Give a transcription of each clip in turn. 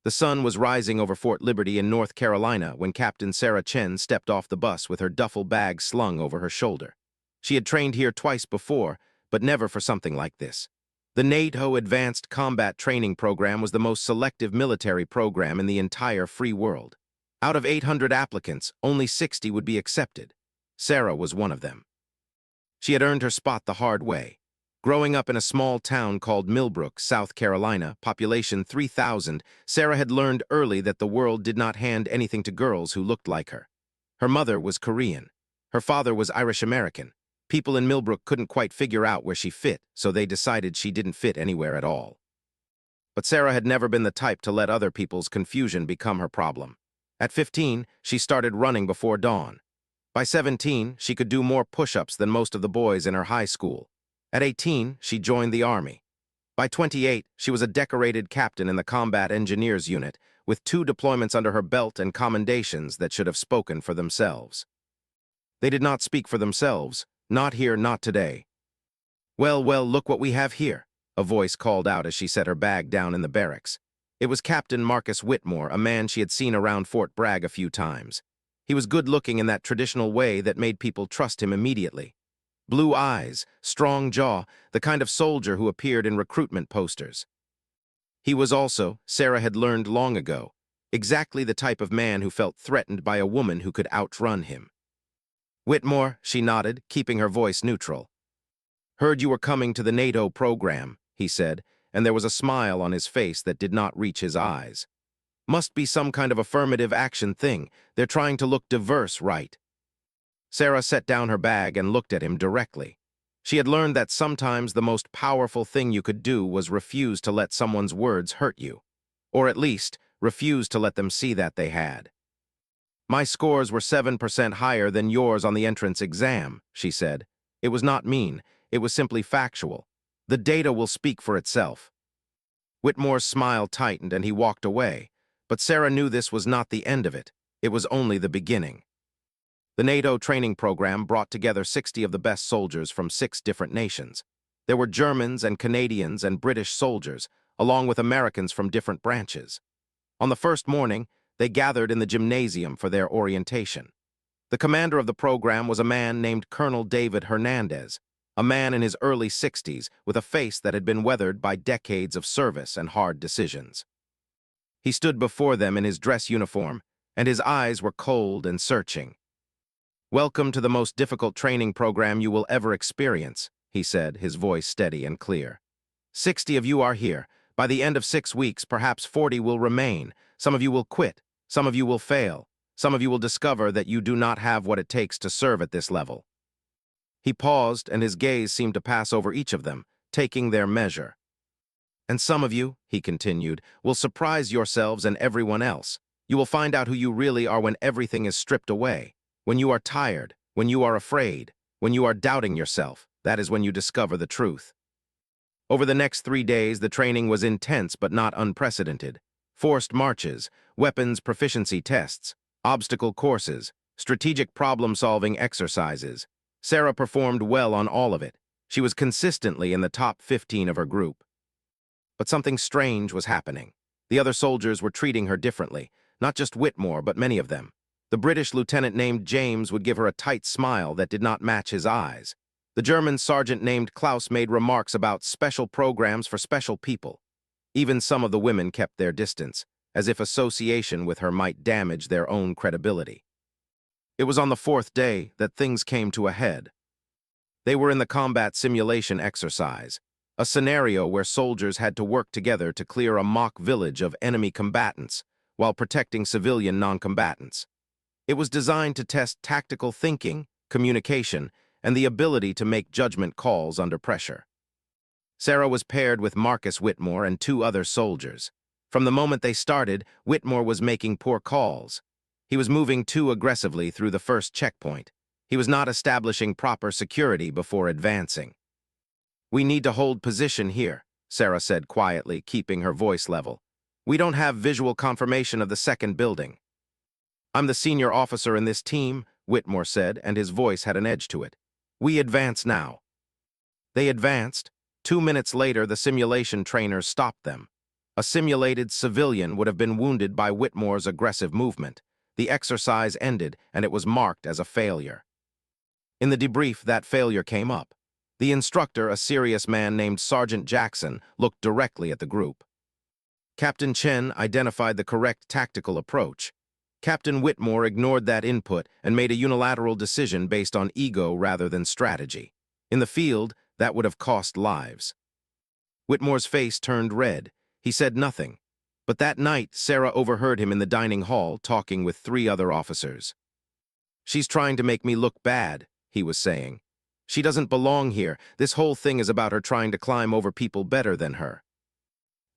The sun was rising over Fort Liberty in North Carolina when Captain Sarah Chen stepped off the bus with her duffel bag slung over her shoulder. She had trained here twice before, but never for something like this. The NATO Advanced Combat Training Program was the most selective military program in the entire free world. Out of 800 applicants, only 60 would be accepted. Sarah was one of them. She had earned her spot the hard way. Growing up in a small town called Millbrook, South Carolina, population 3,000, Sarah had learned early that the world did not hand anything to girls who looked like her. Her mother was Korean. Her father was Irish-American. People in Millbrook couldn't quite figure out where she fit, so they decided she didn't fit anywhere at all. But Sarah had never been the type to let other people's confusion become her problem. At 15, she started running before dawn. By 17, she could do more push-ups than most of the boys in her high school. At 18, she joined the Army. By 28, she was a decorated captain in the Combat Engineers Unit, with 2 deployments under her belt and commendations that should have spoken for themselves. They did not speak for themselves. Not here, not today. Well, look what we have here, a voice called out as she set her bag down in the barracks. It was Captain Marcus Whitmore, a man she had seen around Fort Bragg a few times. He was good-looking in that traditional way that made people trust him immediately. Blue eyes, strong jaw, the kind of soldier who appeared in recruitment posters. He was also, Sarah had learned long ago, exactly the type of man who felt threatened by a woman who could outrun him. "Whitmore," she nodded, keeping her voice neutral. "Heard you were coming to the NATO program," he said, and there was a smile on his face that did not reach his eyes. "Must be some kind of affirmative action thing. They're trying to look diverse, right?" Sarah set down her bag and looked at him directly. She had learned that sometimes the most powerful thing you could do was refuse to let someone's words hurt you. Or at least, refuse to let them see that they had. "My scores were 7% higher than yours on the entrance exam," she said. It was not mean, it was simply factual. The data will speak for itself. Whitmore's smile tightened and he walked away, but Sarah knew this was not the end of it. It was only the beginning. The NATO training program brought together 60 of the best soldiers from 6 different nations. There were Germans and Canadians and British soldiers, along with Americans from different branches. On the first morning, they gathered in the gymnasium for their orientation. The commander of the program was a man named Colonel David Hernandez, a man in his early 60s with a face that had been weathered by decades of service and hard decisions. He stood before them in his dress uniform, and his eyes were cold and searching. "Welcome to the most difficult training program you will ever experience," he said, his voice steady and clear. 60 of you are here. By the end of 6 weeks, perhaps 40 will remain. Some of you will quit. Some of you will fail. Some of you will discover that you do not have what it takes to serve at this level. He paused, and his gaze seemed to pass over each of them, taking their measure. "And some of you," he continued, "will surprise yourselves and everyone else. You will find out who you really are when everything is stripped away. When you are tired, when you are afraid, when you are doubting yourself, that is when you discover the truth." Over the next 3 days, the training was intense but not unprecedented. Forced marches, weapons proficiency tests, obstacle courses, strategic problem-solving exercises. Sarah performed well on all of it. She was consistently in the top 15 of her group. But something strange was happening. The other soldiers were treating her differently, not just Whitmore, but many of them. The British lieutenant named James would give her a tight smile that did not match his eyes. The German sergeant named Klaus made remarks about special programs for special people. Even some of the women kept their distance, as if association with her might damage their own credibility. It was on the 4th day that things came to a head. They were in the combat simulation exercise, a scenario where soldiers had to work together to clear a mock village of enemy combatants while protecting civilian non-combatants. It was designed to test tactical thinking, communication, and the ability to make judgment calls under pressure. Sarah was paired with Marcus Whitmore and 2 other soldiers. From the moment they started, Whitmore was making poor calls. He was moving too aggressively through the first checkpoint. He was not establishing proper security before advancing. "We need to hold position here," Sarah said quietly, keeping her voice level. "We don't have visual confirmation of the second building." "I'm the senior officer in this team," Whitmore said, and his voice had an edge to it. "We advance now." They advanced. 2 minutes later, the simulation trainer stopped them. A simulated civilian would have been wounded by Whitmore's aggressive movement. The exercise ended, and it was marked as a failure. In the debrief, that failure came up. The instructor, a serious man named Sergeant Jackson, looked directly at the group. Captain Chen identified the correct tactical approach. Captain Whitmore ignored that input and made a unilateral decision based on ego rather than strategy. In the field, that would have cost lives. Whitmore's face turned red. He said nothing. But that night, Sarah overheard him in the dining hall talking with 3 other officers. "She's trying to make me look bad," he was saying. "She doesn't belong here. This whole thing is about her trying to climb over people better than her."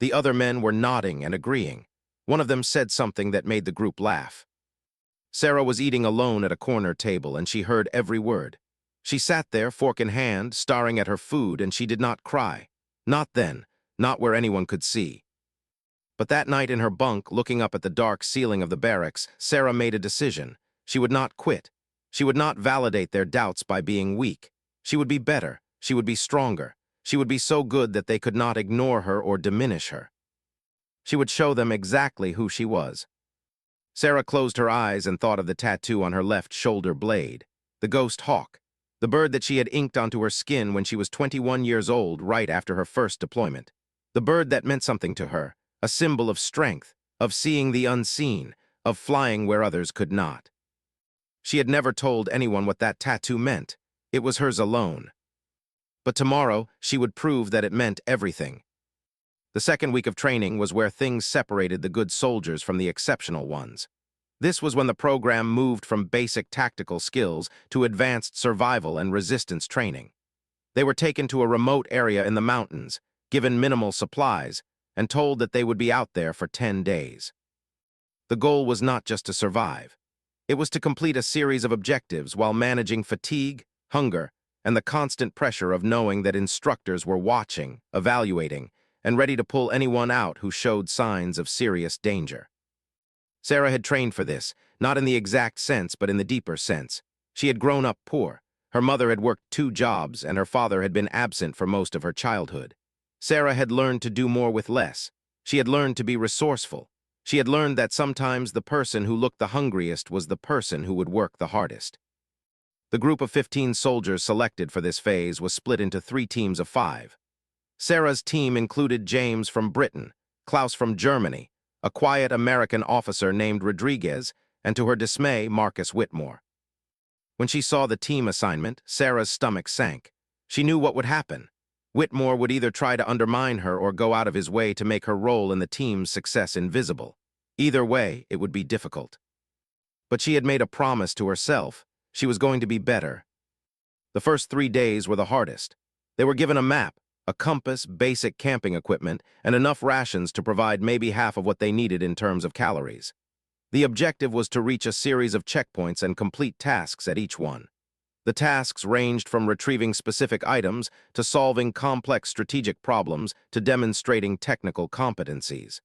The other men were nodding and agreeing. One of them said something that made the group laugh. Sarah was eating alone at a corner table, and she heard every word. She sat there, fork in hand, staring at her food, and she did not cry. Not then, not where anyone could see. But that night in her bunk, looking up at the dark ceiling of the barracks, Sarah made a decision. She would not quit. She would not validate their doubts by being weak. She would be better. She would be stronger. She would be so good that they could not ignore her or diminish her. She would show them exactly who she was. Sarah closed her eyes and thought of the tattoo on her left shoulder blade, the ghost hawk, the bird that she had inked onto her skin when she was 21 years old, right after her first deployment. The bird that meant something to her, a symbol of strength, of seeing the unseen, of flying where others could not. She had never told anyone what that tattoo meant. It was hers alone. But tomorrow, she would prove that it meant everything. The second week of training was where things separated the good soldiers from the exceptional ones. This was when the program moved from basic tactical skills to advanced survival and resistance training. They were taken to a remote area in the mountains, given minimal supplies, and told that they would be out there for 10 days. The goal was not just to survive. It was to complete a series of objectives while managing fatigue, hunger, and the constant pressure of knowing that instructors were watching, evaluating, and ready to pull anyone out who showed signs of serious danger. Sarah had trained for this, not in the exact sense but in the deeper sense. She had grown up poor. Her mother had worked 2 jobs, and her father had been absent for most of her childhood. Sarah had learned to do more with less. She had learned to be resourceful. She had learned that sometimes the person who looked the hungriest was the person who would work the hardest. The group of 15 soldiers selected for this phase was split into 3 teams of 5. Sarah's team included James from Britain, Klaus from Germany, a quiet American officer named Rodriguez, and to her dismay, Marcus Whitmore. When she saw the team assignment, Sarah's stomach sank. She knew what would happen. Whitmore would either try to undermine her or go out of his way to make her role in the team's success invisible. Either way, it would be difficult. But she had made a promise to herself. She was going to be better. The first 3 days were the hardest. They were given a map, a compass, basic camping equipment, and enough rations to provide maybe half of what they needed in terms of calories. The objective was to reach a series of checkpoints and complete tasks at each one. The tasks ranged from retrieving specific items to solving complex strategic problems to demonstrating technical competencies.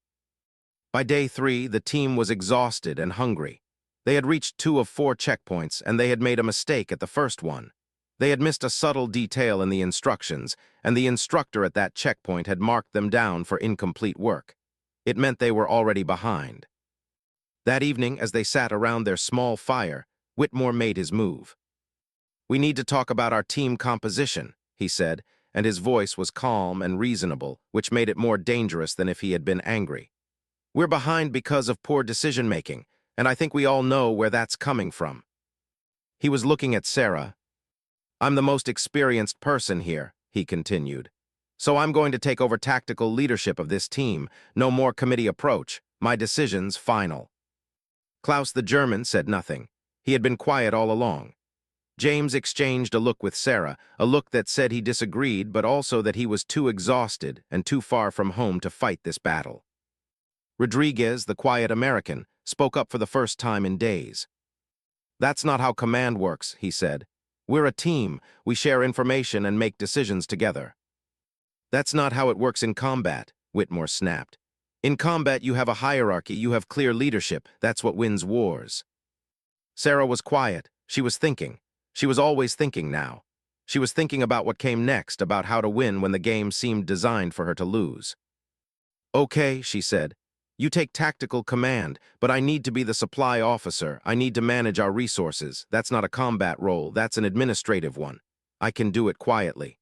By day 3, the team was exhausted and hungry. They had reached 2 of 4 checkpoints, and they had made a mistake at the first one. They had missed a subtle detail in the instructions, and the instructor at that checkpoint had marked them down for incomplete work. It meant they were already behind. That evening, as they sat around their small fire, Whitmore made his move. "We need to talk about our team composition," he said, and his voice was calm and reasonable, which made it more dangerous than if he had been angry. "We're behind because of poor decision-making, and I think we all know where that's coming from." He was looking at Sarah. "I'm the most experienced person here," he continued. "So I'm going to take over tactical leadership of this team. No more committee approach. My decision's final." Klaus the German said nothing. He had been quiet all along. James exchanged a look with Sarah, a look that said he disagreed, but also that he was too exhausted and too far from home to fight this battle. Rodriguez, the quiet American, spoke up for the first time in days. "That's not how command works," he said. "We're a team. We share information and make decisions together." "That's not how it works in combat," Whitmore snapped. "In combat, you have a hierarchy, you have clear leadership. That's what wins wars." Sarah was quiet. She was thinking. She was always thinking now. She was thinking about what came next, about how to win when the game seemed designed for her to lose. Okay, she said. You take tactical command, but I need to be the supply officer. I need to manage our resources. That's not a combat role, that's an administrative one. I can do it quietly.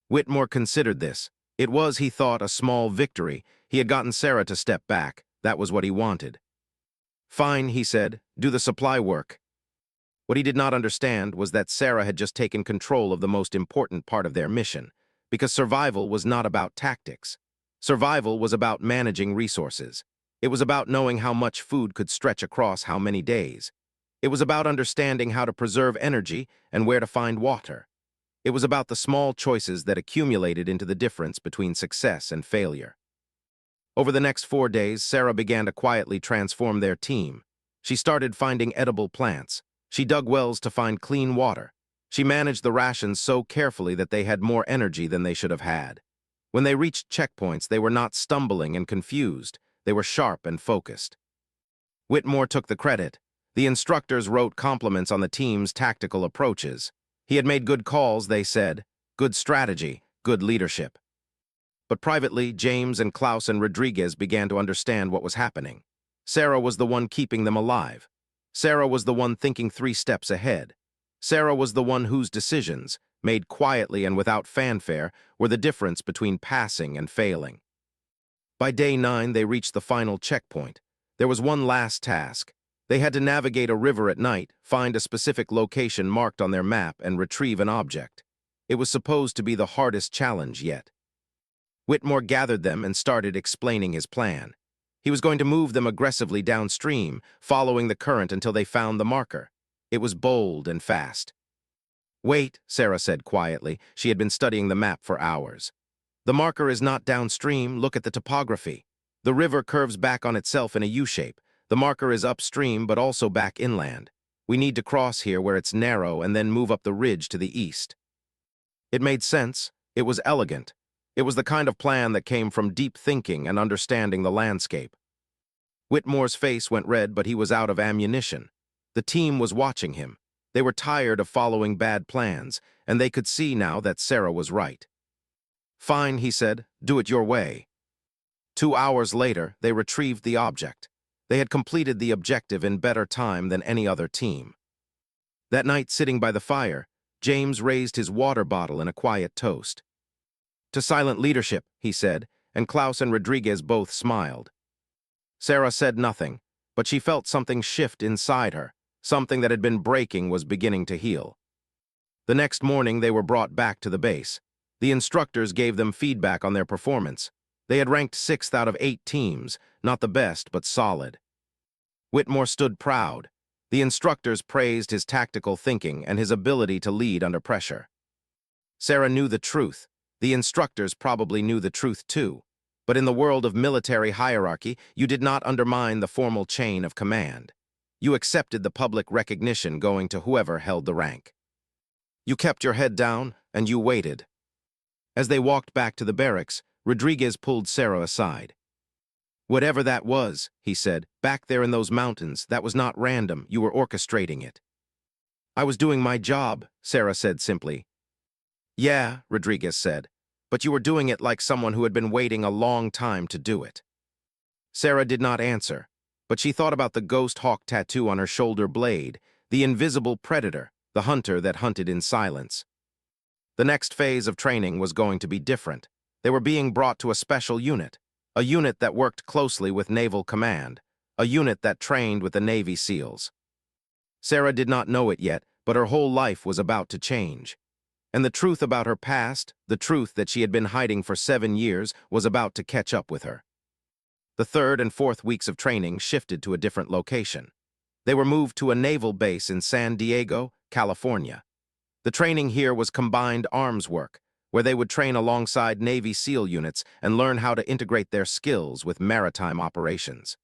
Whitmore considered this. It was, he thought, a small victory. He had gotten Sarah to step back. That was what he wanted. Fine, he said. Do the supply work. What he did not understand was that Sarah had just taken control of the most important part of their mission, because survival was not about tactics. Survival was about managing resources. It was about knowing how much food could stretch across how many days. It was about understanding how to preserve energy and where to find water. It was about the small choices that accumulated into the difference between success and failure. Over the next 4 days, Sarah began to quietly transform their team. She started finding edible plants. She dug wells to find clean water. She managed the rations so carefully that they had more energy than they should have had. When they reached checkpoints, they were not stumbling and confused. They were sharp and focused. Whitmore took the credit. The instructors wrote compliments on the team's tactical approaches. He had made good calls, they said. Good strategy, good leadership. But privately, James and Klaus and Rodriguez began to understand what was happening. Sarah was the one keeping them alive. Sarah was the one thinking 3 steps ahead. Sarah was the one whose decisions, made quietly and without fanfare, were the difference between passing and failing. By day 9, they reached the final checkpoint. There was one last task. They had to navigate a river at night, find a specific location marked on their map, and retrieve an object. It was supposed to be the hardest challenge yet. Whitmore gathered them and started explaining his plan. He was going to move them aggressively downstream, following the current until they found the marker. It was bold and fast. Wait, Sarah said quietly. She had been studying the map for hours. The marker is not downstream. Look at the topography. The river curves back on itself in a U-shape. The marker is upstream, but also back inland. We need to cross here where it's narrow and then move up the ridge to the east. It made sense. It was elegant. It was the kind of plan that came from deep thinking and understanding the landscape. Whitmore's face went red, but he was out of ammunition. The team was watching him. They were tired of following bad plans, and they could see now that Sarah was right. Fine, he said. Do it your way. 2 hours later, they retrieved the object. They had completed the objective in better time than any other team. That night, sitting by the fire, James raised his water bottle in a quiet toast. To silent leadership, he said, and Klaus and Rodriguez both smiled. Sarah said nothing, but she felt something shift inside her. Something that had been breaking was beginning to heal. The next morning, they were brought back to the base. The instructors gave them feedback on their performance. They had ranked 6th out of 8 teams, not the best, but solid. Whitmore stood proud. The instructors praised his tactical thinking and his ability to lead under pressure. Sarah knew the truth. The instructors probably knew the truth too. But in the world of military hierarchy, you did not undermine the formal chain of command. You accepted the public recognition going to whoever held the rank. You kept your head down, and you waited. As they walked back to the barracks, Rodriguez pulled Sarah aside. Whatever that was, he said, back there in those mountains, that was not random. You were orchestrating it. I was doing my job, Sarah said simply. Yeah, Rodriguez said, but you were doing it like someone who had been waiting a long time to do it. Sarah did not answer, but she thought about the ghost hawk tattoo on her shoulder blade, the invisible predator, the hunter that hunted in silence. The next phase of training was going to be different. They were being brought to a special unit, a unit that worked closely with Naval Command, a unit that trained with the Navy SEALs. Sarah did not know it yet, but her whole life was about to change. And the truth about her past, the truth that she had been hiding for 7 years, was about to catch up with her. The 3rd and 4th weeks of training shifted to a different location. They were moved to a naval base in San Diego, California. The training here was combined arms work, where they would train alongside Navy SEAL units and learn how to integrate their skills with maritime operations.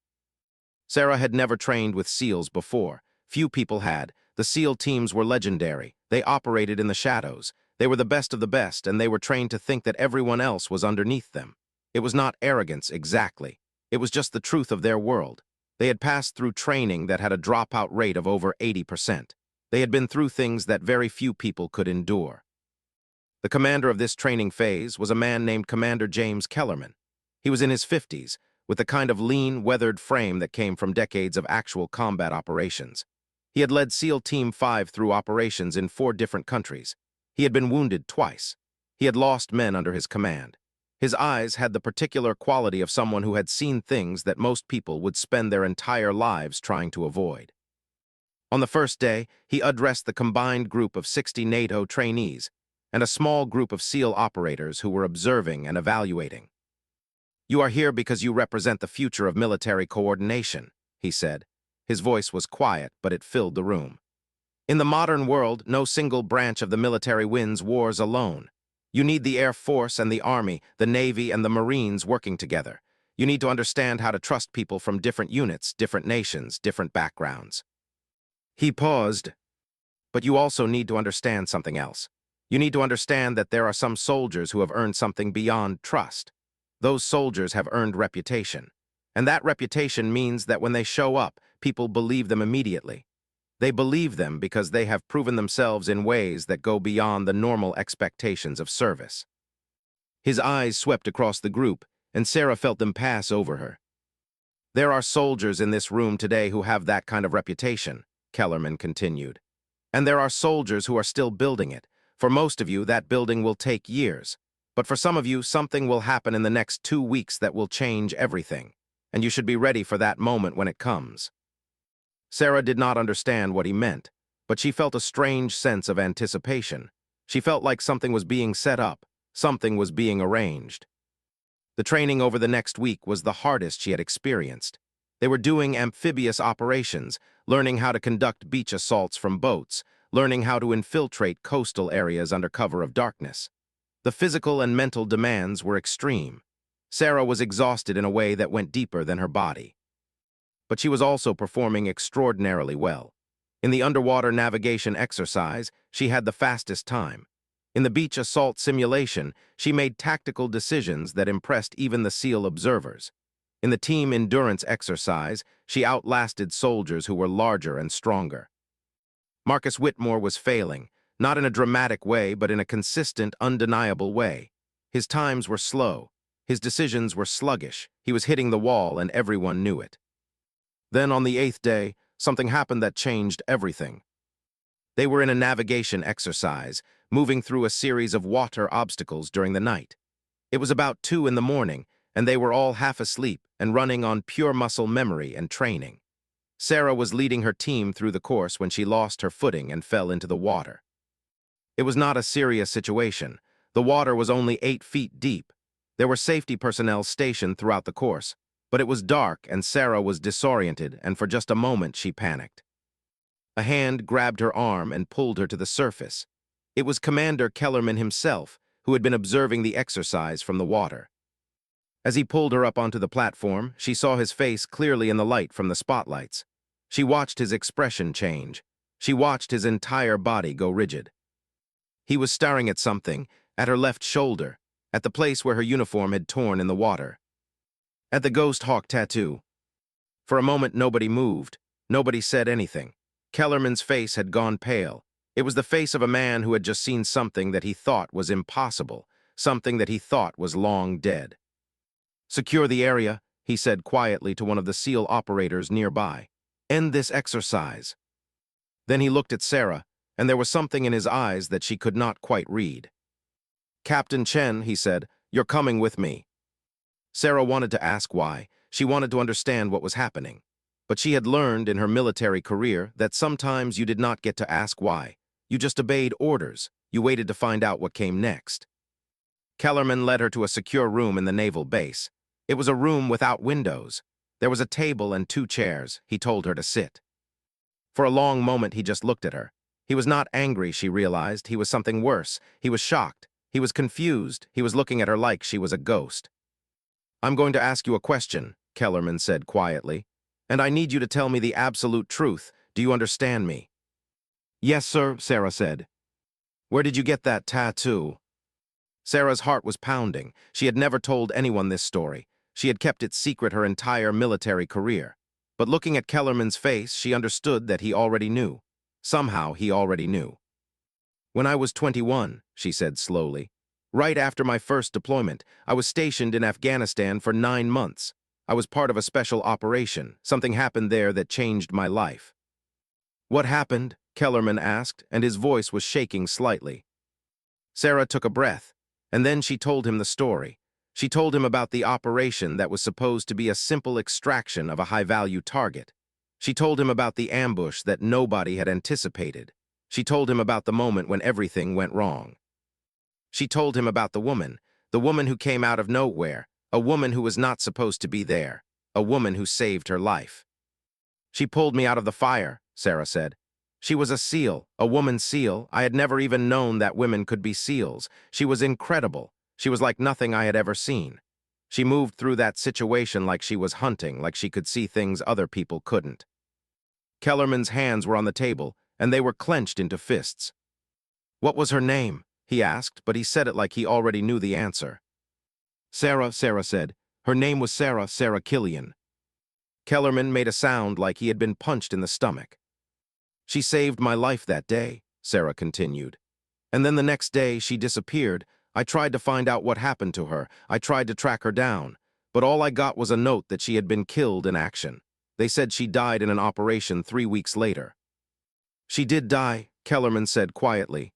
Sarah had never trained with SEALs before. Few people had. The SEAL teams were legendary. They operated in the shadows. They were the best of the best, and they were trained to think that everyone else was underneath them. It was not arrogance, exactly. It was just the truth of their world. They had passed through training that had a dropout rate of over 80%. They had been through things that very few people could endure. The commander of this training phase was a man named Commander James Kellerman. He was in his 50s, with the kind of lean, weathered frame that came from decades of actual combat operations. He had led SEAL Team 5 through operations in 4 different countries. He had been wounded twice. He had lost men under his command. His eyes had the particular quality of someone who had seen things that most people would spend their entire lives trying to avoid. On the first day, he addressed the combined group of 60 NATO trainees and a small group of SEAL operators who were observing and evaluating. "You are here because you represent the future of military coordination," he said. His voice was quiet, but it filled the room. "In the modern world, no single branch of the military wins wars alone. You need the Air Force and the Army, the Navy and the Marines working together. You need to understand how to trust people from different units, different nations, different backgrounds." He paused. "But you also need to understand something else. You need to understand that there are some soldiers who have earned something beyond trust. Those soldiers have earned reputation. And that reputation means that when they show up, people believe them immediately. They believe them because they have proven themselves in ways that go beyond the normal expectations of service." His eyes swept across the group, and Sarah felt them pass over her. "There are soldiers in this room today who have that kind of reputation," Kellerman continued. "And there are soldiers who are still building it. For most of you, that building will take years. But for some of you, something will happen in the next 2 weeks that will change everything. And you should be ready for that moment when it comes." Sarah did not understand what he meant, but she felt a strange sense of anticipation. She felt like something was being set up, something was being arranged. The training over the next week was the hardest she had experienced. They were doing amphibious operations, learning how to conduct beach assaults from boats, learning how to infiltrate coastal areas under cover of darkness. The physical and mental demands were extreme. Sarah was exhausted in a way that went deeper than her body. But she was also performing extraordinarily well. In the underwater navigation exercise, she had the fastest time. In the beach assault simulation, she made tactical decisions that impressed even the SEAL observers. In the team endurance exercise, she outlasted soldiers who were larger and stronger. Marcus Whitmore was failing, not in a dramatic way, but in a consistent, undeniable way. His times were slow. His decisions were sluggish. He was hitting the wall, and everyone knew it. Then, on the 8th day, something happened that changed everything. They were in a navigation exercise, moving through a series of water obstacles during the night. It was about 2 in the morning, and they were all half asleep and running on pure muscle memory and training. Sarah was leading her team through the course when she lost her footing and fell into the water. It was not a serious situation. The water was only 8 feet deep. There were safety personnel stationed throughout the course, but it was dark and Sarah was disoriented, and for just a moment she panicked. A hand grabbed her arm and pulled her to the surface. It was Commander Kellerman himself, who had been observing the exercise from the water. As he pulled her up onto the platform, she saw his face clearly in the light from the spotlights. She watched his expression change. She watched his entire body go rigid. He was staring at something, at her left shoulder, at the place where her uniform had torn in the water. At the ghost hawk tattoo. For a moment, nobody moved. Nobody said anything. Kellerman's face had gone pale. It was the face of a man who had just seen something that he thought was impossible, something that he thought was long dead. "Secure the area," he said quietly to one of the SEAL operators nearby. "End this exercise." Then he looked at Sarah, and there was something in his eyes that she could not quite read. "Captain Chen," he said, "you're coming with me." Sarah wanted to ask why. She wanted to understand what was happening. But she had learned in her military career that sometimes you did not get to ask why. You just obeyed orders. You waited to find out what came next. Kellerman led her to a secure room in the naval base. It was a room without windows. There was a table and 2 chairs. He told her to sit. For a long moment, he just looked at her. He was not angry, she realized. He was something worse. He was shocked. He was confused. He was looking at her like she was a ghost. "I'm going to ask you a question," Kellerman said quietly. "And I need you to tell me the absolute truth. Do you understand me?" "Yes, sir," Sarah said. "Where did you get that tattoo?" Sarah's heart was pounding. She had never told anyone this story. She had kept it secret her entire military career. But looking at Kellerman's face, she understood that he already knew. Somehow he already knew. "When I was 21, she said slowly. Right after my first deployment, I was stationed in Afghanistan for 9 months. I was part of a special operation. Something happened there that changed my life. What happened? Kellerman asked, and his voice was shaking slightly. Sarah took a breath, and then she told him the story. She told him about the operation that was supposed to be a simple extraction of a high-value target. She told him about the ambush that nobody had anticipated. She told him about the moment when everything went wrong. She told him about the woman who came out of nowhere, a woman who was not supposed to be there, a woman who saved her life. She pulled me out of the fire, Sarah said. She was a SEAL, a woman SEAL. I had never even known that women could be SEALs. She was incredible. She was like nothing I had ever seen. She moved through that situation like she was hunting, like she could see things other people couldn't. Kellerman's hands were on the table, and they were clenched into fists. What was her name? He asked, but he said it like he already knew the answer. Sarah said. Her name was Sarah Killian. Kellerman made a sound like he had been punched in the stomach. She saved my life that day, Sarah continued. And then the next day she disappeared. I tried to find out what happened to her. I tried to track her down. But all I got was a note that she had been killed in action. They said she died in an operation 3 weeks later. She did die, Kellerman said quietly.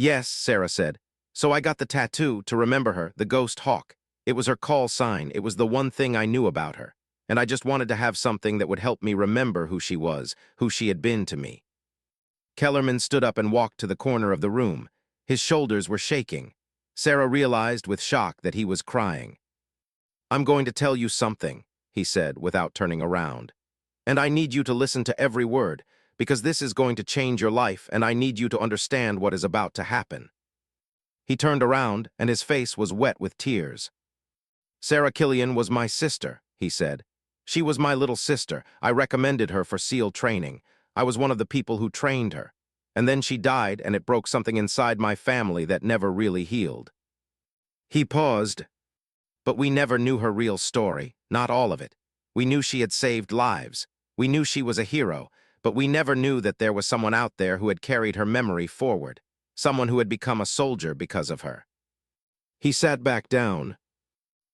Yes, Sarah said. So I got the tattoo to remember her, the ghost hawk. It was her call sign. It was the one thing I knew about her. And I just wanted to have something that would help me remember who she was, who she had been to me. Kellerman stood up and walked to the corner of the room. His shoulders were shaking. Sarah realized with shock that he was crying. I'm going to tell you something, he said without turning around. And I need you to listen to every word, because this is going to change your life, and I need you to understand what is about to happen. He turned around, and his face was wet with tears. Sarah Killian was my sister, he said. She was my little sister. I recommended her for SEAL training. I was one of the people who trained her. And then she died, and it broke something inside my family that never really healed. He paused. But we never knew her real story, not all of it. We knew she had saved lives. We knew she was a hero, but we never knew that there was someone out there who had carried her memory forward, someone who had become a soldier because of her. He sat back down.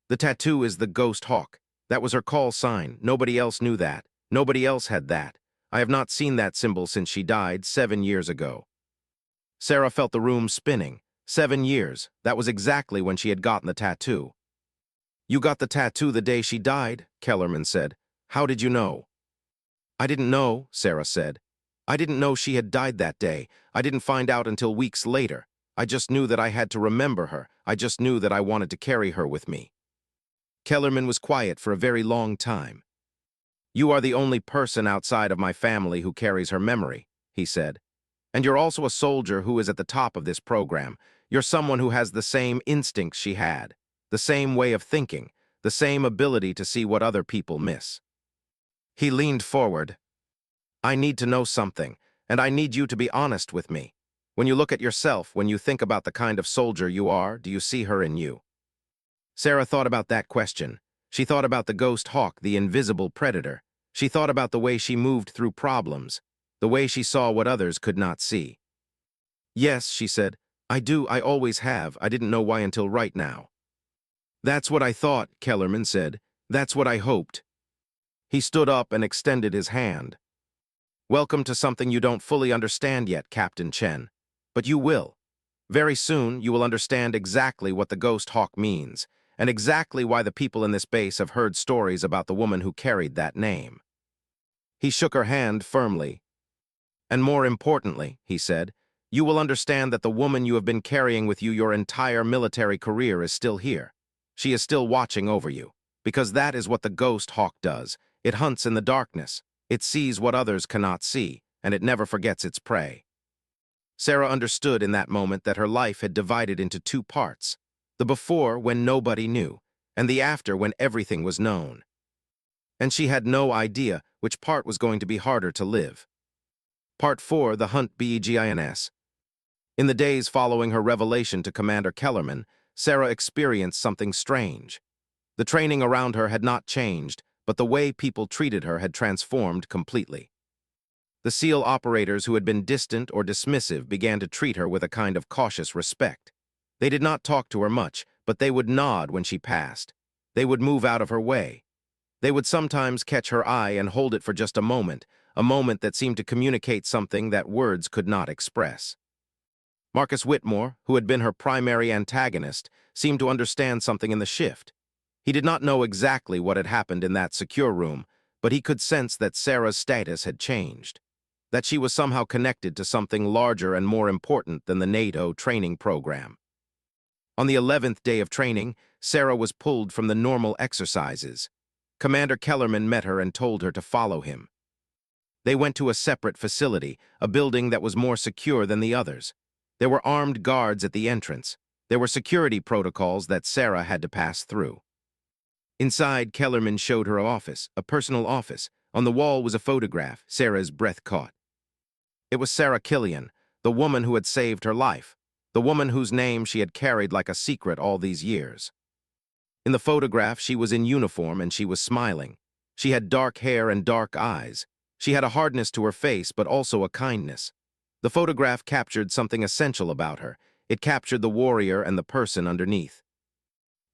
The tattoo is the ghost hawk. That was her call sign. Nobody else knew that. Nobody else had that. I have not seen that symbol since she died 7 years ago. Sarah felt the room spinning. 7 years. That was exactly when she had gotten the tattoo. You got the tattoo the day she died, Kellerman said. How did you know? I didn't know, Sarah said. I didn't know she had died that day. I didn't find out until weeks later. I just knew that I had to remember her. I just knew that I wanted to carry her with me. Kellerman was quiet for a very long time. You are the only person outside of my family who carries her memory, he said. And you're also a soldier who is at the top of this program. You're someone who has the same instincts she had, the same way of thinking, the same ability to see what other people miss. He leaned forward. I need to know something, and I need you to be honest with me. When you look at yourself, when you think about the kind of soldier you are, do you see her in you? Sarah thought about that question. She thought about the ghost hawk, the invisible predator. She thought about the way she moved through problems, the way she saw what others could not see. Yes, she said, I do, I always have. I didn't know why until right now. That's what I thought, Kellerman said. That's what I hoped. He stood up and extended his hand. Welcome to something you don't fully understand yet, Captain Chen. But you will. Very soon, you will understand exactly what the ghost hawk means, and exactly why the people in this base have heard stories about the woman who carried that name. He shook her hand firmly. And more importantly, he said, you will understand that the woman you have been carrying with you your entire military career is still here. She is still watching over you, because that is what the ghost hawk does. It hunts in the darkness. It sees what others cannot see, and it never forgets its prey. Sarah understood in that moment that her life had divided into 2 parts. The before, when nobody knew, and the after, when everything was known. And she had no idea which part was going to be harder to live. Part 4, the hunt begins. In the days following her revelation to Commander Kellerman, Sarah experienced something strange. The training around her had not changed, but the way people treated her had transformed completely. The SEAL operators who had been distant or dismissive began to treat her with a kind of cautious respect. They did not talk to her much, but they would nod when she passed. They would move out of her way. They would sometimes catch her eye and hold it for just a moment that seemed to communicate something that words could not express. Marcus Whitmore, who had been her primary antagonist, seemed to understand something in the shift. He did not know exactly what had happened in that secure room, but he could sense that Sarah's status had changed, that she was somehow connected to something larger and more important than the NATO training program. On the 11th day of training, Sarah was pulled from the normal exercises. Commander Kellerman met her and told her to follow him. They went to a separate facility, a building that was more secure than the others. There were armed guards at the entrance. There were security protocols that Sarah had to pass through. Inside, Kellerman showed her an office, a personal office. On the wall was a photograph. Sarah's breath caught. It was Sarah Killian, the woman who had saved her life, the woman whose name she had carried like a secret all these years. In the photograph, she was in uniform and she was smiling. She had dark hair and dark eyes. She had a hardness to her face, but also a kindness. The photograph captured something essential about her. It captured the warrior and the person underneath.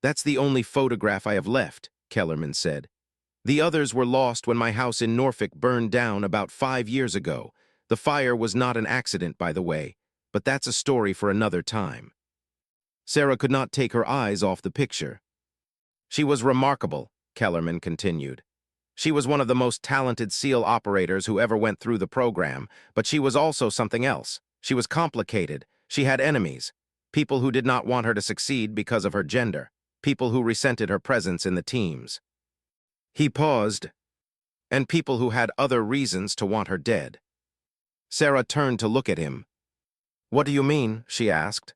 "That's the only photograph I have left," Kellerman said. "The others were lost when my house in Norfolk burned down about 5 years ago. The fire was not an accident, by the way, but that's a story for another time." Sarah could not take her eyes off the picture. "She was remarkable," Kellerman continued. "She was one of the most talented SEAL operators who ever went through the program, but she was also something else. She was complicated. She had enemies, people who did not want her to succeed because of her gender, people who resented her presence in the teams." He paused, "and people who had other reasons to want her dead." Sarah turned to look at him. "What do you mean?" she asked.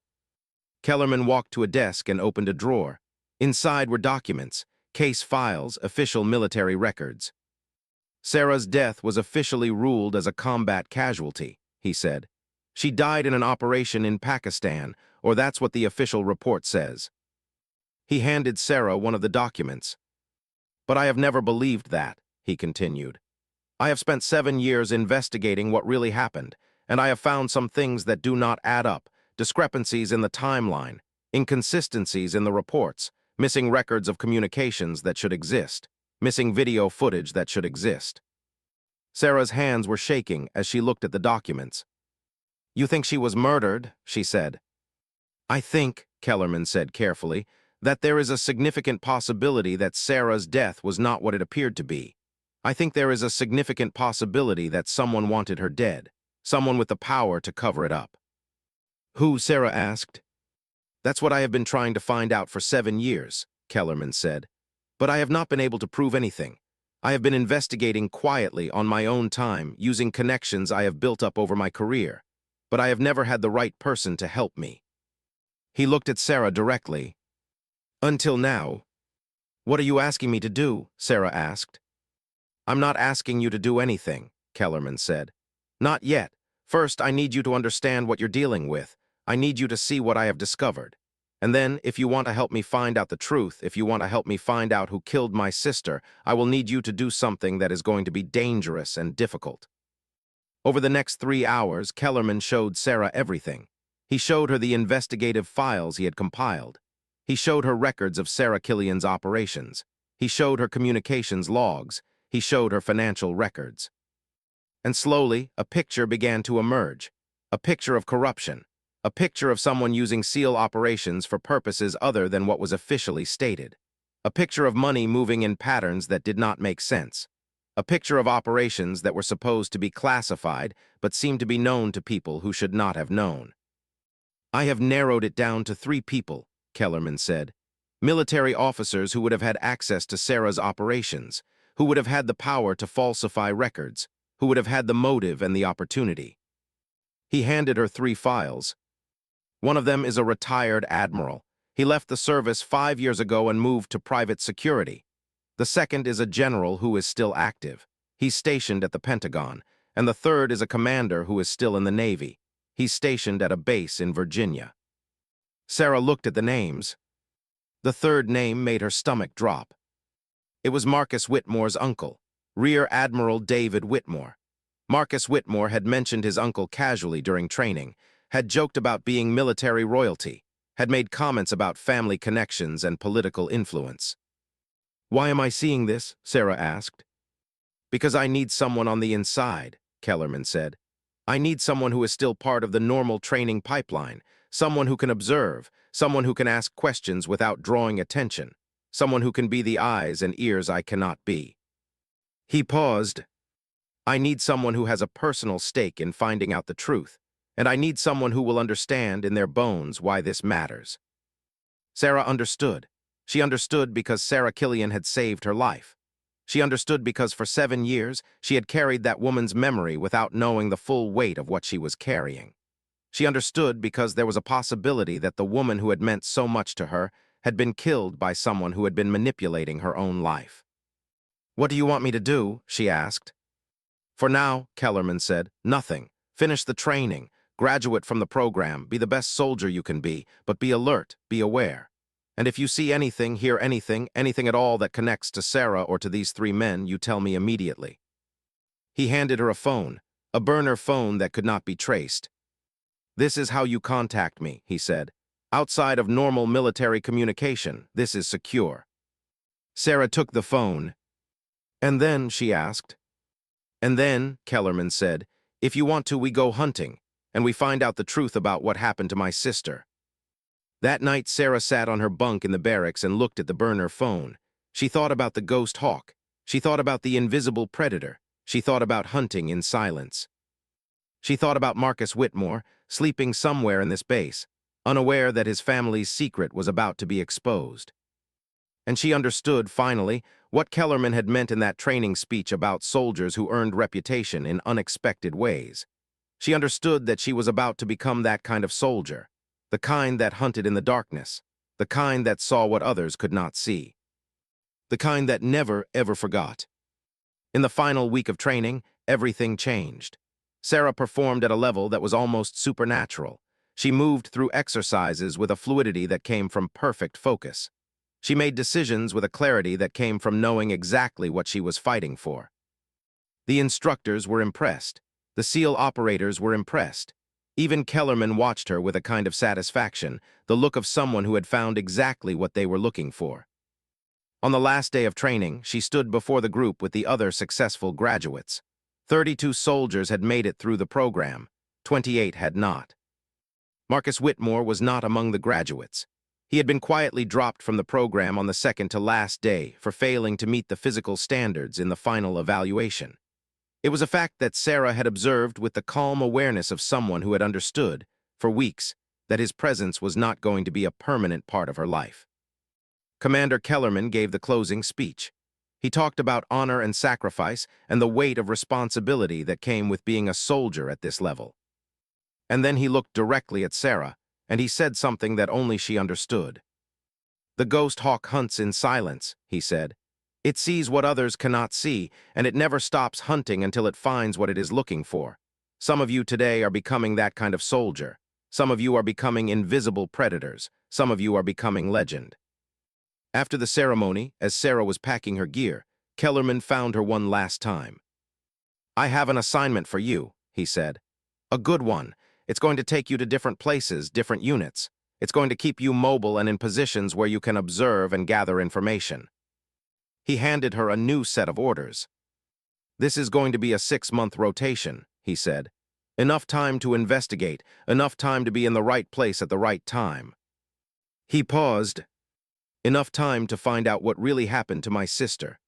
Kellerman walked to a desk and opened a drawer. Inside were documents, case files, official military records. "Sarah's death was officially ruled as a combat casualty," he said. "She died in an operation in Pakistan, or that's what the official report says." He handed Sarah one of the documents. "But I have never believed that," he continued. "I have spent 7 years investigating what really happened, and I have found some things that do not add up, discrepancies in the timeline, inconsistencies in the reports, missing records of communications that should exist, missing video footage that should exist." Sarah's hands were shaking as she looked at the documents. "You think she was murdered?" she said. "I think," Kellerman said carefully, "that there is a significant possibility that Sarah's death was not what it appeared to be. I think there is a significant possibility that someone wanted her dead, someone with the power to cover it up." "Who?" Sarah asked. "That's what I have been trying to find out for 7 years, Kellerman said. "But I have not been able to prove anything. I have been investigating quietly on my own time, using connections I have built up over my career. But I have never had the right person to help me." He looked at Sarah directly. "Until now." "What are you asking me to do?" Sarah asked. "I'm not asking you to do anything," Kellerman said. "Not yet. First, I need you to understand what you're dealing with. I need you to see what I have discovered. And then, if you want to help me find out the truth, if you want to help me find out who killed my sister, I will need you to do something that is going to be dangerous and difficult." Over the next 3 hours, Kellerman showed Sarah everything. He showed her the investigative files he had compiled. He showed her records of Sarah Killian's operations. He showed her communications logs. He showed her financial records. And slowly, a picture began to emerge. A picture of corruption. A picture of someone using SEAL operations for purposes other than what was officially stated. A picture of money moving in patterns that did not make sense. A picture of operations that were supposed to be classified but seemed to be known to people who should not have known. "I have narrowed it down to 3 people," Kellerman said. "Military officers who would have had access to Sarah's operations, who would have had the power to falsify records, who would have had the motive and the opportunity." He handed her 3 files. One of them is a retired admiral. He left the service 5 years ago and moved to private security. The second is a general who is still active. He's stationed at the Pentagon. And the third is a commander who is still in the Navy. He's stationed at a base in Virginia. Sarah looked at the names. The third name made her stomach drop. It was Marcus Whitmore's uncle, Rear Admiral David Whitmore. Marcus Whitmore had mentioned his uncle casually during training, had joked about being military royalty. had made comments about family connections and political influence. "Why am I seeing this?" Sarah asked. "Because I need someone on the inside," Kellerman said. "I need someone who is still part of the normal training pipeline, someone who can observe, someone who can ask questions without drawing attention, someone who can be the eyes and ears I cannot be." He paused. "I need someone who has a personal stake in finding out the truth, and I need someone who will understand in their bones why this matters." Sarah understood. She understood because Sarah Killian had saved her life. She understood because for 7 years she had carried that woman's memory without knowing the full weight of what she was carrying. She understood because there was a possibility that the woman who had meant so much to her had been killed by someone who had been manipulating her own life. "What do you want me to do?" she asked. "For now," Kellerman said, "nothing. Finish the training, graduate from the program, be the best soldier you can be, but be alert, be aware. And if you see anything, hear anything, anything at all that connects to Sarah or to these 3 men, you tell me immediately." He handed her a burner phone that could not be traced. "This is how you contact me," he said. "Outside of normal military communication, this is secure." Sarah took the phone. "And then," she asked. "And then," Kellerman said, "if you want to, we go hunting, and we find out the truth about what happened to my sister." That night, Sarah sat on her bunk in the barracks and looked at the burner phone. She thought about the ghost hawk. She thought about the invisible predator. She thought about hunting in silence. She thought about Marcus Whitmore, sleeping somewhere in this base, unaware that his family's secret was about to be exposed. And she understood, finally, what Kellerman had meant in that training speech about soldiers who earned reputation in unexpected ways. She understood that she was about to become that kind of soldier, the kind that hunted in the darkness, the kind that saw what others could not see, the kind that never, ever forgot. In the final week of training, everything changed. Sarah performed at a level that was almost supernatural. She moved through exercises with a fluidity that came from perfect focus. She made decisions with a clarity that came from knowing exactly what she was fighting for. The instructors were impressed. The SEAL operators were impressed. Even Kellerman watched her with a kind of satisfaction, the look of someone who had found exactly what they were looking for. On the last day of training, she stood before the group with the other successful graduates. 32 soldiers had made it through the program. 28 had not. Marcus Whitmore was not among the graduates. He had been quietly dropped from the program on the second to last day for failing to meet the physical standards in the final evaluation. It was a fact that Sarah had observed with the calm awareness of someone who had understood, for weeks, that his presence was not going to be a permanent part of her life. Commander Kellerman gave the closing speech. He talked about honor and sacrifice and the weight of responsibility that came with being a soldier at this level. And then he looked directly at Sarah, and he said something that only she understood. "The ghost hawk hunts in silence," he said. "It sees what others cannot see, and it never stops hunting until it finds what it is looking for. Some of you today are becoming that kind of soldier. Some of you are becoming invisible predators. Some of you are becoming legend." After the ceremony, as Sarah was packing her gear, Kellerman found her one last time. "I have an assignment for you," he said. "A good one. It's going to take you to different places, different units. It's going to keep you mobile and in positions where you can observe and gather information." He handed her a new set of orders. "This is going to be a 6-month rotation," he said. "Enough time to investigate, enough time to be in the right place at the right time." He paused. "Enough time to find out what really happened to my sister."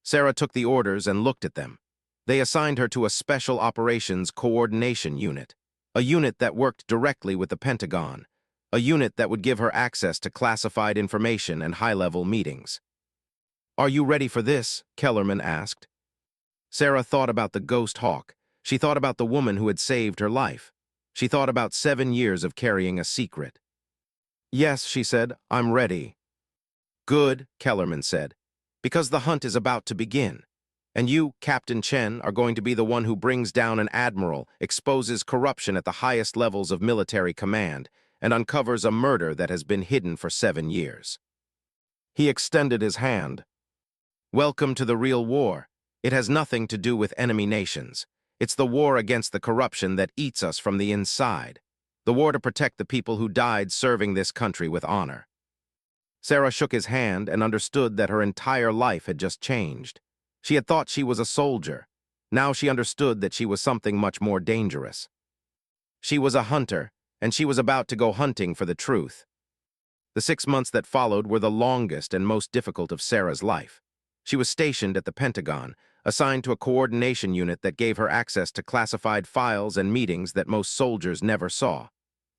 Sarah took the orders and looked at them. They assigned her to a Special Operations Coordination Unit, a unit that worked directly with the Pentagon, a unit that would give her access to classified information and high-level meetings. "Are you ready for this?" Kellerman asked. Sarah thought about the ghost hawk. She thought about the woman who had saved her life. She thought about 7 years of carrying a secret. "Yes," she said, "I'm ready." "Good," Kellerman said, "because the hunt is about to begin. And you, Captain Chen, are going to be the one who brings down an admiral, exposes corruption at the highest levels of military command, and uncovers a murder that has been hidden for 7 years." He extended his hand. "Welcome to the real war. It has nothing to do with enemy nations. It's the war against the corruption that eats us from the inside. The war to protect the people who died serving this country with honor. Sarah shook his hand and understood that her entire life had just changed. She had thought she was a soldier. Now she understood that she was something much more dangerous. She was a hunter, and she was about to go hunting for the truth. The 6 months that followed were the longest and most difficult of Sarah's life. She was stationed at the Pentagon, assigned to a coordination unit that gave her access to classified files and meetings that most soldiers never saw.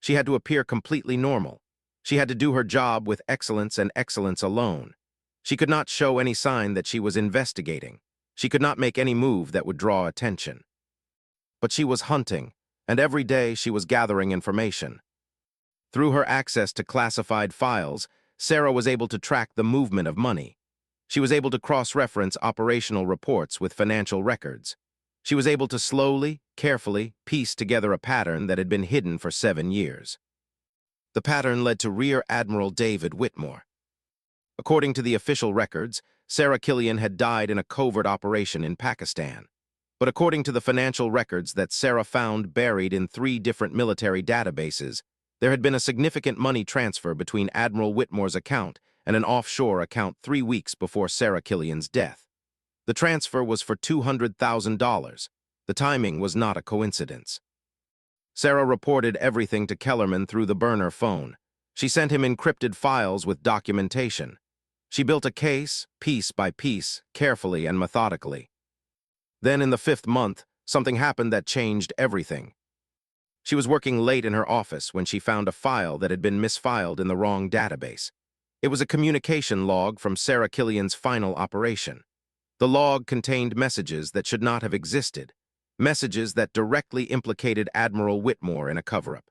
She had to appear completely normal. She had to do her job with excellence and excellence alone. She could not show any sign that she was investigating. She could not make any move that would draw attention. But she was hunting, and every day she was gathering information. Through her access to classified files, Sarah was able to track the movement of money. She was able to cross-reference operational reports with financial records. She was able to slowly, carefully piece together a pattern that had been hidden for 7 years. The pattern led to Rear Admiral David Whitmore. According to the official records, Sarah Killian had died in a covert operation in Pakistan. But according to the financial records that Sarah found buried in 3 different military databases, there had been a significant money transfer between Admiral Whitmore's account and an offshore account 3 weeks before Sarah Killian's death. The transfer was for $200,000. The timing was not a coincidence. Sarah reported everything to Kellerman through the burner phone. She sent him encrypted files with documentation. She built a case, piece by piece, carefully and methodically. Then in the 5th month, something happened that changed everything. She was working late in her office when she found a file that had been misfiled in the wrong database. It was a communication log from Sarah Killian's final operation. The log contained messages that should not have existed, messages that directly implicated Admiral Whitmore in a cover-up.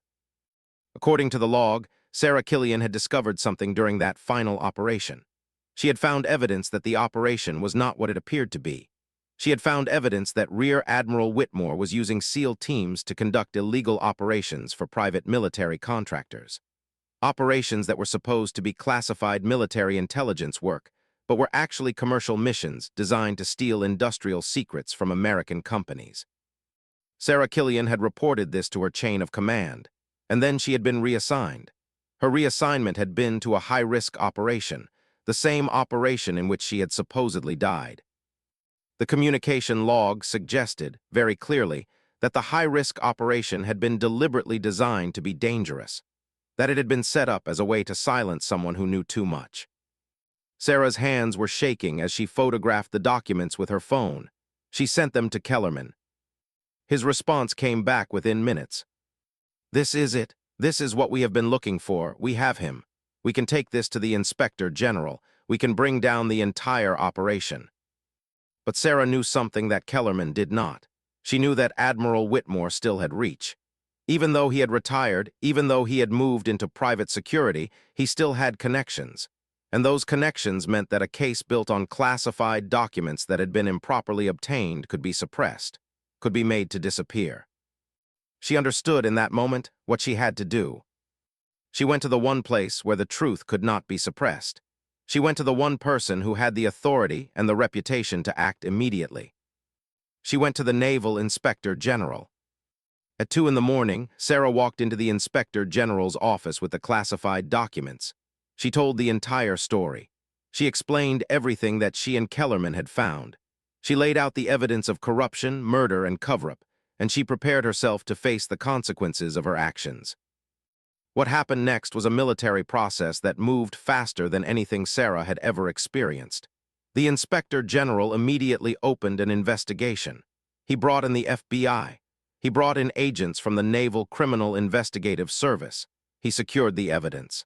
According to the log, Sarah Killian had discovered something during that final operation. She had found evidence that the operation was not what it appeared to be. She had found evidence that Rear Admiral Whitmore was using SEAL teams to conduct illegal operations for private military contractors. Operations that were supposed to be classified military intelligence work, but were actually commercial missions designed to steal industrial secrets from American companies. Sarah Killian had reported this to her chain of command, and then she had been reassigned. Her reassignment had been to a high-risk operation, the same operation in which she had supposedly died. The communication log suggested, very clearly, that the high-risk operation had been deliberately designed to be dangerous, that it had been set up as a way to silence someone who knew too much. Sarah's hands were shaking as she photographed the documents with her phone. She sent them to Kellerman. His response came back within minutes. "This is it. This is what we have been looking for. We have him. We can take this to the Inspector General. We can bring down the entire operation." But Sarah knew something that Kellerman did not. She knew that Admiral Whitmore still had reach. Even though he had retired, even though he had moved into private security, he still had connections. And those connections meant that a case built on classified documents that had been improperly obtained could be suppressed, could be made to disappear. She understood in that moment what she had to do. She went to the one place where the truth could not be suppressed. She went to the one person who had the authority and the reputation to act immediately. She went to the Naval Inspector General. At 2 in the morning, Sarah walked into the Inspector General's office with the classified documents. She told the entire story. She explained everything that she and Kellerman had found. She laid out the evidence of corruption, murder, and cover-up, and she prepared herself to face the consequences of her actions. What happened next was a military process that moved faster than anything Sarah had ever experienced. The Inspector General immediately opened an investigation. He brought in the FBI. He brought in agents from the Naval Criminal Investigative Service. He secured the evidence.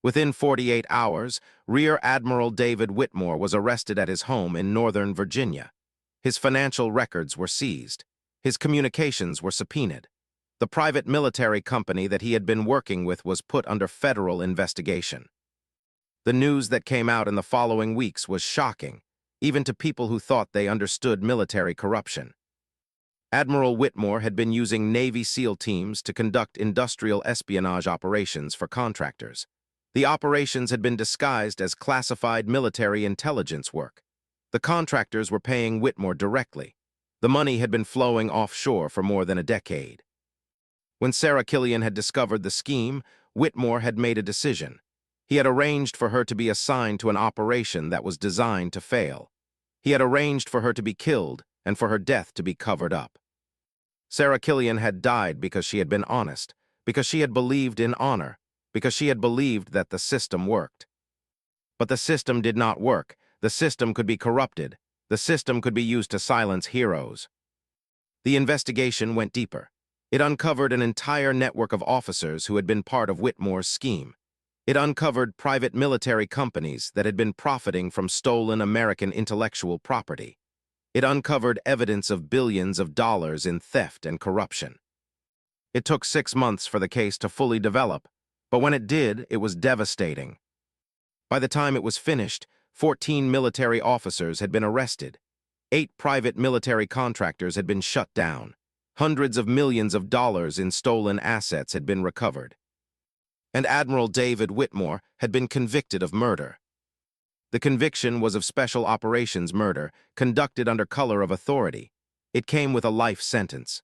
Within 48 hours, Rear Admiral David Whitmore was arrested at his home in Northern Virginia. His financial records were seized. His communications were subpoenaed. The private military company that he had been working with was put under federal investigation. The news that came out in the following weeks was shocking, even to people who thought they understood military corruption. Admiral Whitmore had been using Navy SEAL teams to conduct industrial espionage operations for contractors. The operations had been disguised as classified military intelligence work. The contractors were paying Whitmore directly. The money had been flowing offshore for more than a decade. When Sarah Killian had discovered the scheme, Whitmore had made a decision. He had arranged for her to be assigned to an operation that was designed to fail. He had arranged for her to be killed and for her death to be covered up. Sarah Killian had died because she had been honest, because she had believed in honor, because she had believed that the system worked. But the system did not work. The system could be corrupted. The system could be used to silence heroes. The investigation went deeper. It uncovered an entire network of officers who had been part of Whitmore's scheme. It uncovered private military companies that had been profiting from stolen American intellectual property. It uncovered evidence of billions of dollars in theft and corruption. It took 6 months for the case to fully develop, but when it did, it was devastating. By the time it was finished, 14 military officers had been arrested. 8 private military contractors had been shut down. Hundreds of millions of dollars in stolen assets had been recovered. And Admiral David Whitmore had been convicted of murder. The conviction was of special operations murder, conducted under color of authority. It came with a life sentence.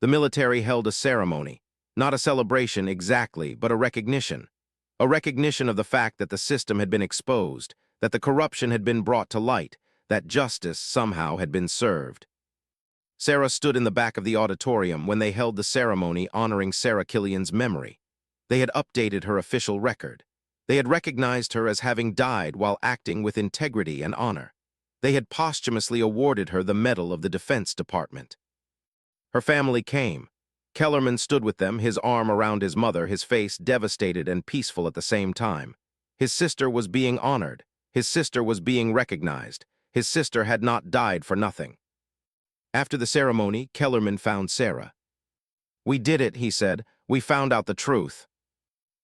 The military held a ceremony, not a celebration exactly, but a recognition. A recognition of the fact that the system had been exposed, that the corruption had been brought to light, that justice somehow had been served. Sarah stood in the back of the auditorium when they held the ceremony honoring Sarah Killian's memory. They had updated her official record. They had recognized her as having died while acting with integrity and honor. They had posthumously awarded her the Medal of the Defense Department. Her family came. Kellerman stood with them, his arm around his mother, his face devastated and peaceful at the same time. His sister was being honored. His sister was being recognized. His sister had not died for nothing. After the ceremony, Kellerman found Sarah. "We did it," he said. "We found out the truth."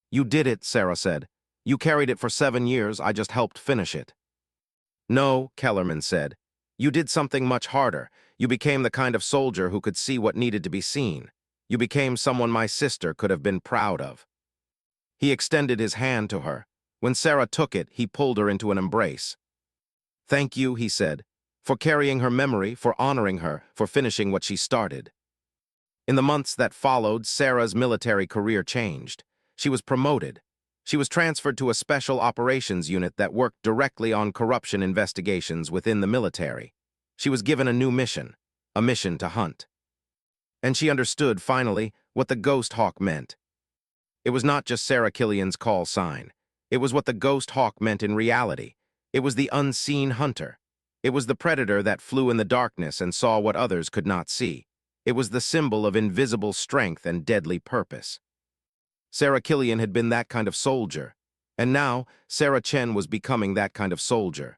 "You did it," Sarah said. "You carried it for 7 years, I just helped finish it." "No," Kellerman said. "You did something much harder. You became the kind of soldier who could see what needed to be seen. You became someone my sister could have been proud of." He extended his hand to her. When Sarah took it, he pulled her into an embrace. "Thank you," he said, "for carrying her memory, for honoring her, for finishing what she started." In the months that followed, Sarah's military career changed. She was promoted. She was transferred to a special operations unit that worked directly on corruption investigations within the military. She was given a new mission, a mission to hunt. And she understood, finally, what the Ghost Hawk meant. It was not just Sarah Killian's call sign. It was what the Ghost Hawk meant in reality. It was the unseen hunter. It was the predator that flew in the darkness and saw what others could not see. It was the symbol of invisible strength and deadly purpose. Sarah Killian had been that kind of soldier, and now Sarah Chen was becoming that kind of soldier.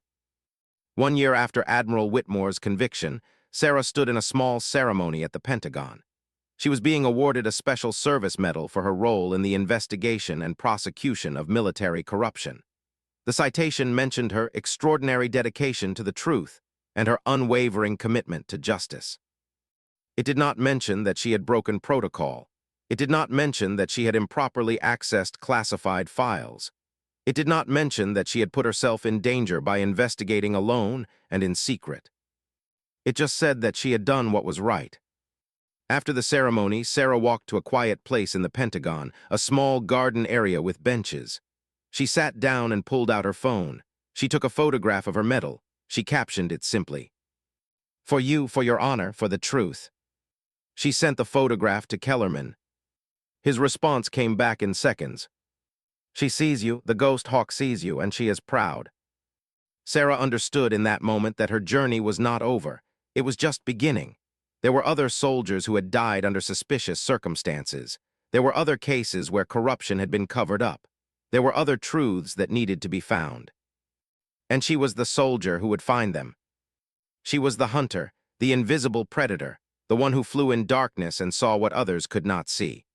1 year after Admiral Whitmore's conviction, Sarah stood in a small ceremony at the Pentagon. She was being awarded a Special Service Medal for her role in the investigation and prosecution of military corruption. The citation mentioned her extraordinary dedication to the truth and her unwavering commitment to justice. It did not mention that she had broken protocol. It did not mention that she had improperly accessed classified files. It did not mention that she had put herself in danger by investigating alone and in secret. It just said that she had done what was right. After the ceremony, Sarah walked to a quiet place in the Pentagon, a small garden area with benches. She sat down and pulled out her phone. She took a photograph of her medal. She captioned it simply, "For you, for your honor, for the truth." She sent the photograph to Kellerman. His response came back in seconds. "She sees you, the Ghost Hawk sees you, and she is proud." Sarah understood in that moment that her journey was not over. It was just beginning. There were other soldiers who had died under suspicious circumstances. There were other cases where corruption had been covered up. There were other truths that needed to be found. And she was the soldier who would find them. She was the hunter, the invisible predator, the one who flew in darkness and saw what others could not see.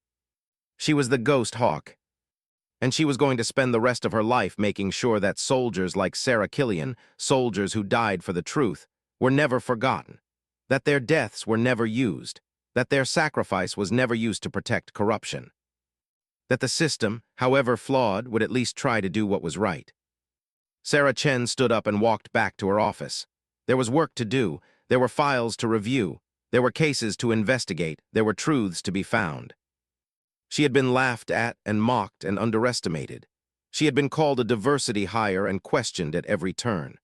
She was the Ghost Hawk. And she was going to spend the rest of her life making sure that soldiers like Sarah Killian, soldiers who died for the truth, were never forgotten, that their deaths were never used, that their sacrifice was never used to protect corruption, that the system, however flawed, would at least try to do what was right. Sarah Chen stood up and walked back to her office. There was work to do, there were files to review, there were cases to investigate, there were truths to be found. She had been laughed at and mocked and underestimated. She had been called a diversity hire and questioned at every turn.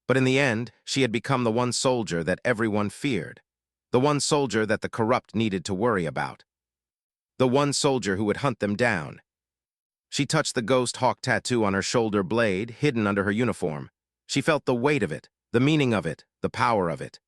But in the end, she had become the one soldier that everyone feared, the one soldier that the corrupt needed to worry about, the one soldier who would hunt them down. She touched the ghost hawk tattoo on her shoulder blade, hidden under her uniform. She felt the weight of it, the meaning of it, the power of it.